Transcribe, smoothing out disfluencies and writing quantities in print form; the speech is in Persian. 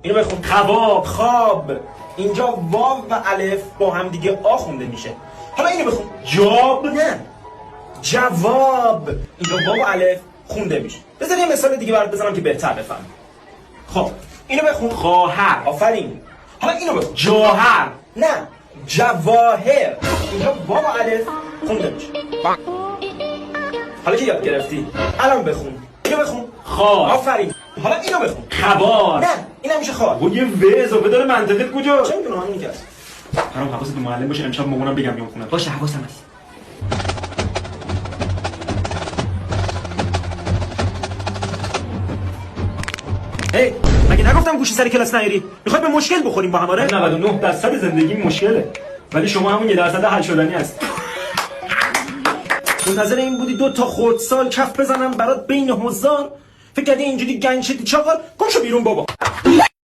اینو بخون. کباب، خواب. اینجا واو و الف با هم دیگه آ خونده میشه. حالا اینو بخون. جاب. نه، جواب. اینجا واو و الف خونده میشه. بذار یه مثال دیگه برات بزنم که بهتر بفهم. خب اینو بخون. خواهر. آفرین. حالا اینو بخون. جوهر. نه، جواهر. اینجا واو و الف خونده میشه. حالا که یاد گرفتی الان بخون. اینو بخون. خار. آفرین. حالا اینو بخون. خبار. نه، این همیشه خار. یه و اضافه داره منطقت کجا؟ چه میدونم همین که برام حواست به معلم باشه، امشب مامانم بگم میام خونه. باشه، حواسم هست. هی، مگه نگفتم گوشی سر کلاس نیاری؟ میخوای به مشکل بخوریم با هم؟ آره 99% زندگی مشکله، ولی شما همون 1% حل شدنی هست. منتظر این بودی 2 تا خردسال کف بزنم برات بین حضار؟ فکر کردی اینجوری گنج شدی چاقال؟ گم شو بیرون بابا.